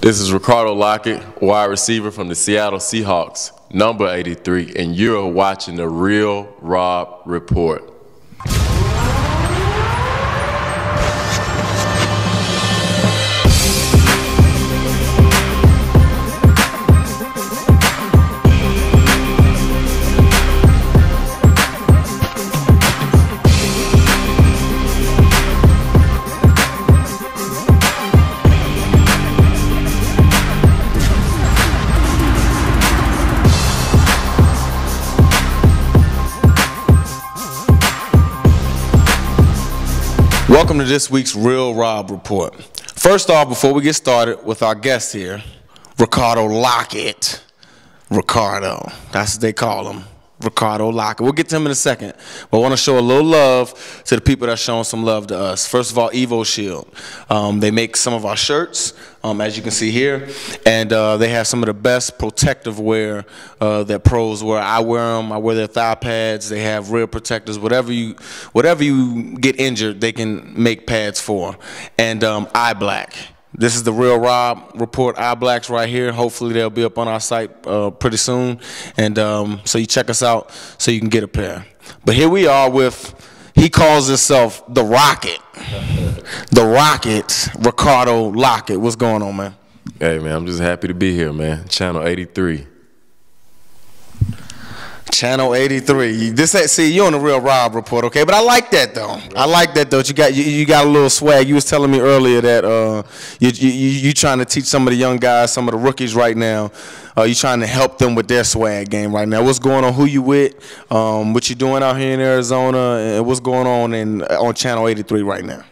This is Ricardo Lockette, wide receiver from the Seattle Seahawks, number 83, and you're watching the Real Rob Report. Welcome to this week's Real Rob Report. First off, before we get started with our guest here, Ricardo Lockette. Ricardo, that's what they call him, Ricardo Lockette. We'll get to him in a second, but I want to show a little love to the people that are showing some love to us. First of all, Evo Shield. They make some of our shirts, as you can see here, and they have some of the best protective wear that pros wear. I wear them. I wear their thigh pads. They have real protectors. Whatever you get injured, they can make pads for. And Eye Black. This is the Real Rob Report Eye Blacks right here. Hopefully they'll be up on our site pretty soon. And so you check us out so you can get a pair. But here we are with, he calls himself the Rocket. The Rocket, Ricardo Lockette. What's going on, man? Hey, man, I'm just happy to be here, man. Channel 83. Channel 83. See, you're on the Real Rob Report, okay? But I like that though. I like that though. You got a little swag. You was telling me earlier that you trying to teach some of the young guys, some of the rookies right now. You trying to help them with their swag game right now. What's going on? Who you with? What you doing out here in Arizona? And what's going on on Channel 83 right now?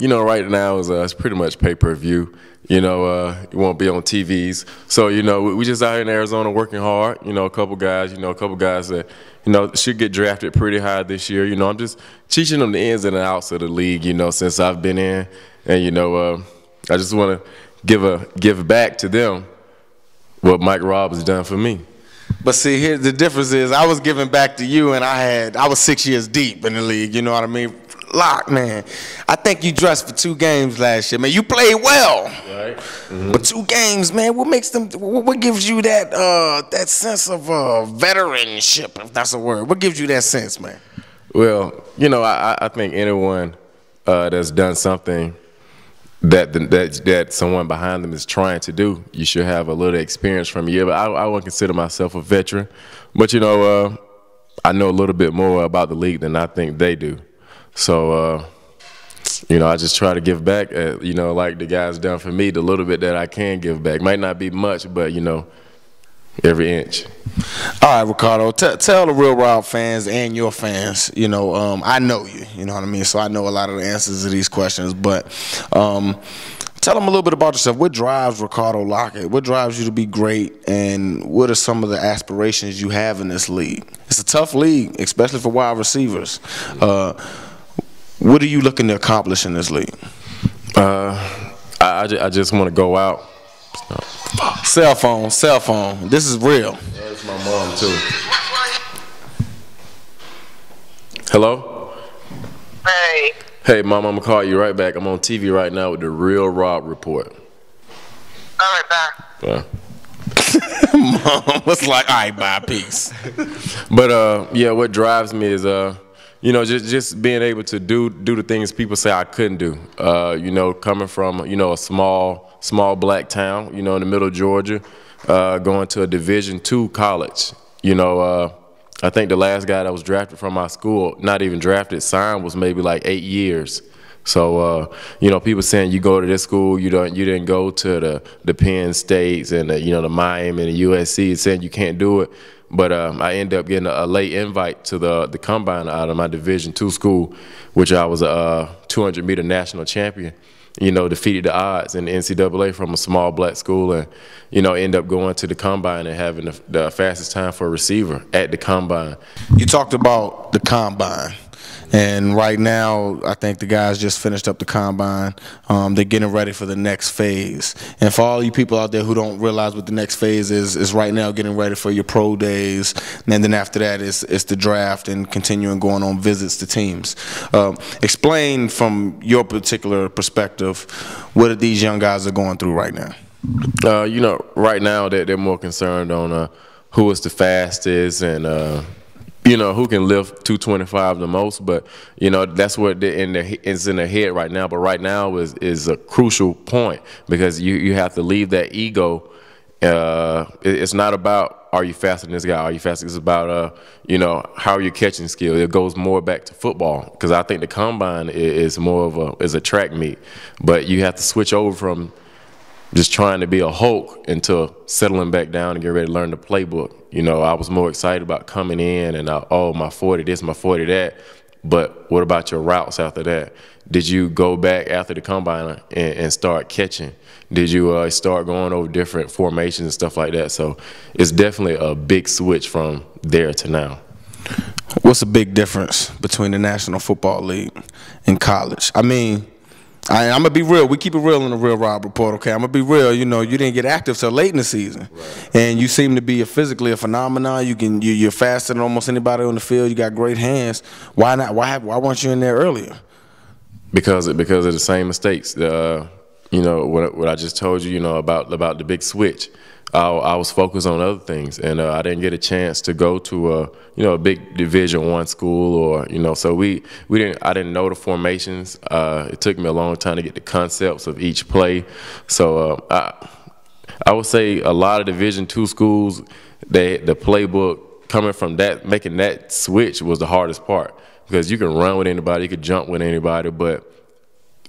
You know, right now it's pretty much pay-per-view. You know, it won't be on TVs. So, you know, we just out here in Arizona working hard. You know, a couple guys that, you know, should get drafted pretty high this year. You know, I'm just teaching them the ins and outs of the league, you know, since I've been in. And, you know, I just want to give back to them what Mike Robb has done for me. But see, here the difference is I was giving back to you, and I was 6 years deep in the league. You know what I mean? Lock, man. I think you dressed for 2 games last year, man. You played well, right? But 2 games, man. What makes them? What gives you that sense of veteranship, if that's a word? What gives you that sense, man? Well, you know, I think anyone that's done something that someone behind them is trying to do, you should have a little experience from you. But I wouldn't consider myself a veteran. But you know, I know a little bit more about the league than I think they do. So, you know, I just try to give back, you know, like the guys done for me, the little bit that I can give back. Might not be much, but, you know, every inch. All right, Ricardo, tell the Real Rob fans and your fans, you know, I know you, you know what I mean? So I know a lot of the answers to these questions, but tell them a little bit about yourself. What drives Ricardo Lockette? What drives you to be great, and what are some of the aspirations you have in this league? It's a tough league, especially for wide receivers. What are you looking to accomplish in this league? I just want to go out. Cell phone. This is real. That's my mom, too. Hello? Hey. Hey, Mom, I'm going to call you right back. I'm on TV right now with the Real Rob Report. All right, bye. Yeah. Mom was like, all right, bye, peace. But, yeah, what drives me is, you know, just being able to do the things people say I couldn't do. You know, coming from, you know, a small black town, you know, in the middle of Georgia, going to a Division II college. You know, I think the last guy that was drafted from my school, not even drafted, signed, was maybe like 8 years. So, you know, people saying you go to this school, you didn't go to the Penn States and you know, the Miami and the USC, saying you can't do it. But I ended up getting a late invite to the combine out of my Division II school, which I was a 200-meter national champion. You know, defeated the odds in the NCAA from a small black school, and you know, end up going to the combine and having the fastest time for a receiver at the combine. You talked about the combine, And right now, I think the guys just finished up the combine. They're getting ready for the next phase. And for all you people out there who don't realize what the next phase is right now getting ready for your pro days. And then after that, it's the draft and continuing going on visits to teams. Explain from your particular perspective what these young guys are going through right now. You know, right now they're more concerned on who is the fastest and you know, who can lift 225 the most. But you know, that's what is in their head right now. But right now is a crucial point, because you have to leave that ego. It's not about are you faster than this guy, are you faster. It's about you know, how are your catching skill. It goes more back to football, because I think the combine is more of a track meet. But you have to switch over from just trying to be a Hulk into settling back down and get ready to learn the playbook. You know, I was more excited about coming in and, oh, my 40 this, my 40 that. But what about your routes after that? Did you go back after the combine and start catching? Did you start going over different formations and stuff like that? So it's definitely a big switch from there to now. What's the big difference between the National Football League and college? I mean, I'm going to be real. We keep it real in the Real Rob Report, okay? I'm going to be real. You know, you didn't get active till late in the season. Right. And you seem to be physically a phenomenon. You're faster than almost anybody on the field. You got great hands. Why not? Why weren't you in there earlier? Because of the same mistakes. You know, what I just told you, you know, about the big switch. I was focused on other things, and I didn't get a chance to go to you know, a big Division I school, or you know, so I didn't know the formations. It took me a long time to get the concepts of each play. So I would say a lot of Division II schools, the playbook coming from that, making that switch was the hardest part, because you can run with anybody, you could jump with anybody, but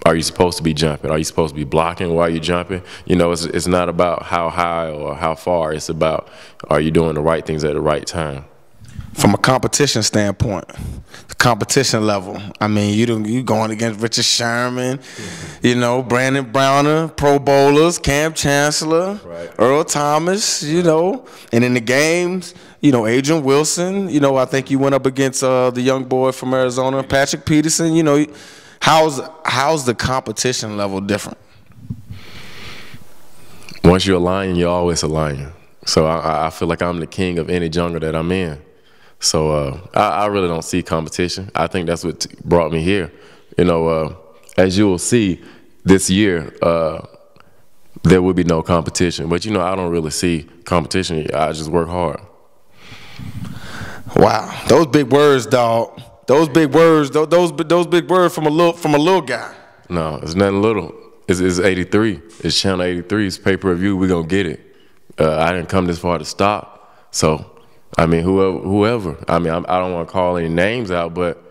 are you supposed to be jumping? Are you supposed to be blocking while you're jumping? You know, it's not about how high or how far. It's about, are you doing the right things at the right time? From a competition standpoint, the competition level, I mean, you going against Richard Sherman, you know, Brandon Browner, Pro Bowlers, Cam Chancellor, right, Earl Thomas, you know, and in the games, you know, Adrian Wilson, you know, I think you went up against the young boy from Arizona, Patrick Peterson, you know. How's the competition level different? Once you're a lion, you're always a lion. So I feel like I'm the king of any jungle that I'm in. So I really don't see competition. I think that's what brought me here. You know, as you will see this year, there will be no competition. But, you know, I don't really see competition. I just work hard. Wow, those big words, dog. Those big words, those big words from a little guy. No, it's nothing little. It's 83. It's channel 83. It's pay-per-view. We're gonna get it. I didn't come this far to stop. So, I mean, whoever. I mean, I don't want to call any names out, but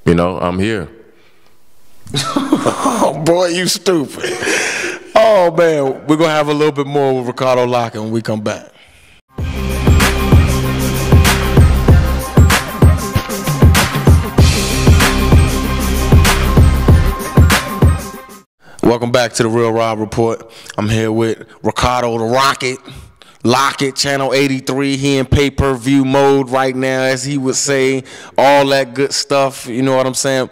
you know, I'm here. Oh boy, you stupid. Oh man, we're gonna have a little bit more with Ricardo Lockette when we come back. Welcome back to the Real Rob Report. I'm here with Ricardo the Rocket, Lockette, channel 83. He in pay-per-view mode right now, as he would say, all that good stuff. You know what I'm saying?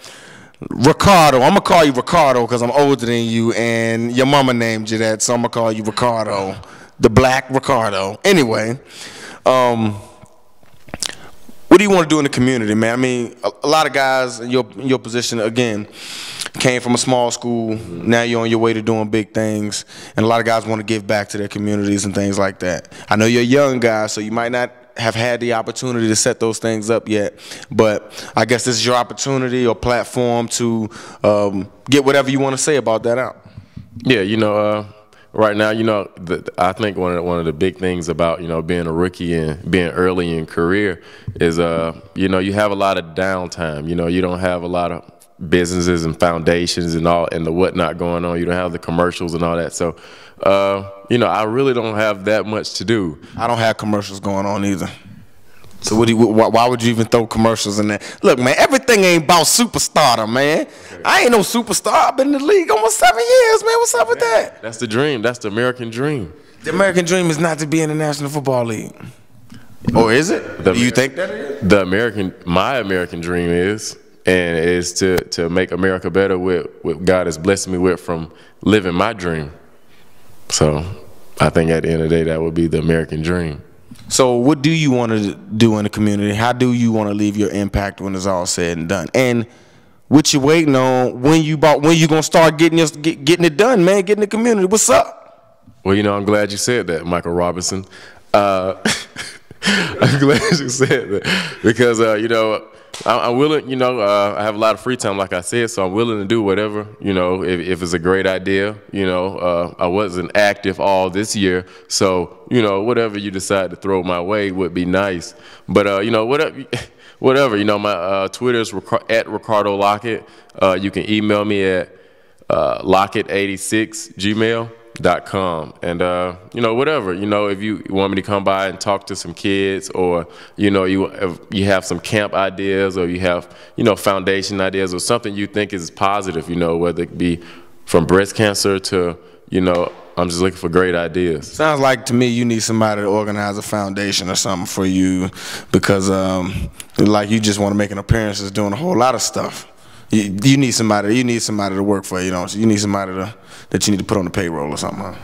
Ricardo, I'm gonna call you Ricardo because I'm older than you, and your mama named you that, so I'm gonna call you Ricardo, the Black Ricardo. Anyway, what do you want to do in the community, man? I mean, a lot of guys in your position, again, came from a small school. Now you're on your way to doing big things, and a lot of guys want to give back to their communities and things like that. I know you're a young guy, so you might not have had the opportunity to set those things up yet, but I guess this is your opportunity or platform to get whatever you want to say about that out. Yeah, you know, right now, you know, I think one of the big things about, you know, being a rookie and being early in your career is, you know, you have a lot of downtime. You know, you don't have a lot of businesses and foundations and all and the whatnot going on. You don't have the commercials and all that. So, you know, I really don't have that much to do. I don't have commercials going on either. So why would you even throw commercials in there? Look, man, everything ain't about superstar, man. Okay. I ain't no superstar. I've been in the league almost 7 years, man. What's up with that? That's the dream. That's the American dream. The American dream is not to be in the National Football League. Or is it? Do you think that it is? My American dream is. and it's to make America better with what God has blessed me with from living my dream. So I think at the end of the day, that would be the American dream. So what do you want to do in the community? How do you want to leave your impact when it's all said and done? And what you waiting on? When you gonna start getting it done, man? Getting the community. What's up? Well, you know, I'm glad you said that, Michael Robinson. I'm glad you said that because you know, I'm willing. You know, I have a lot of free time, like I said, so I'm willing to do whatever. You know, if it's a great idea. You know, I wasn't active all this year, so you know, whatever you decide to throw my way would be nice. But you know, whatever. You know, my Twitter is at Ricardo Lockette. You can email me at lockette86gmail.com, and you know, whatever, you know, if you want me to come by and talk to some kids, or you know, if you have some camp ideas, or you have, you know, foundation ideas, or something you think is positive, you know, whether it be from breast cancer to, you know, I'm just looking for great ideas. Sounds like to me you need somebody to organize a foundation or something for you, because like you just want to make an appearances doing a whole lot of stuff. You need somebody. You need somebody to work for you. Know, you need somebody that you need to put on the payroll or something.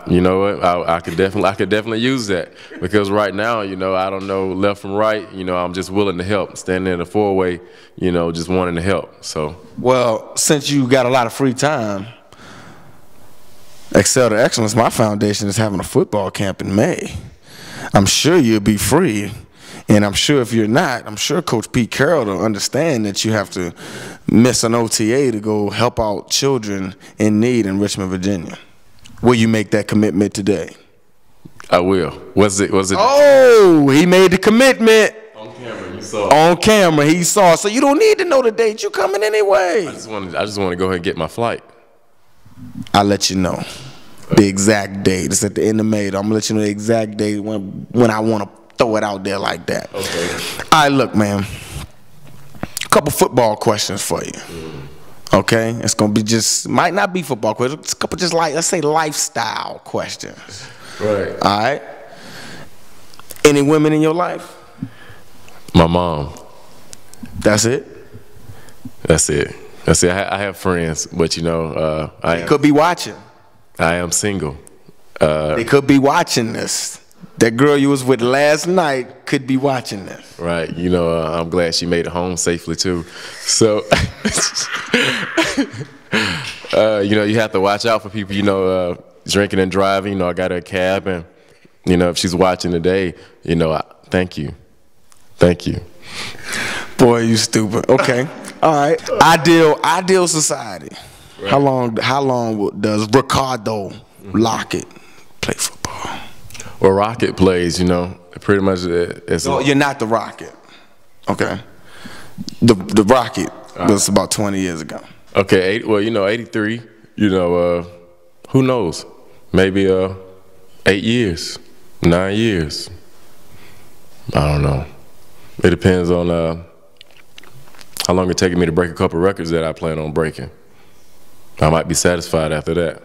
You know what? I could definitely use that, because right now, you know, I don't know left from right. You know, I'm just willing to help, standing in the four-way. You know, just wanting to help. So. Well, since you got a lot of free time, Excel to Excellence, my foundation is having a football camp in May. I'm sure you'll be free. And I'm sure if you're not, I'm sure Coach Pete Carroll will understand that you have to miss an OTA to go help out children in need in Richmond, Virginia. Will you make that commitment today? I will. Was it? Oh, he made the commitment. On camera, you saw. On camera, he saw. So you don't need to know the date. You coming anyway. I just want to go ahead and get my flight. I'll let you know the exact date. It's at the end of May. I'm gonna let you know the exact date when I want to throw it out there like that. Okay. All right, look, man. A couple football questions for you. Okay? It's going to be just, might not be football questions. It's a couple just like, let's say lifestyle questions. Right. All right? Any women in your life? My mom. That's it? That's it. That's it. I have friends, but you know, they could be watching. I am single. They could be watching this. That girl you was with last night could be watching this. Right. You know, I'm glad she made it home safely, too. So, you know, you have to watch out for people, you know, drinking and driving. You know, I got her a cab, and, you know, if she's watching today, you know, thank you. Thank you. Boy, you stupid. Okay. All right. Ideal society. Right. How long does Ricardo Lockette play football? Well, Rocket plays, you know, pretty much. No, you're not the Rocket. Okay. The Rocket was about 20 years ago. Okay, well, you know, 83, you know, who knows? Maybe 8 years, 9 years. I don't know. It depends on how long it taking me to break a couple records that I plan on breaking. I might be satisfied after that.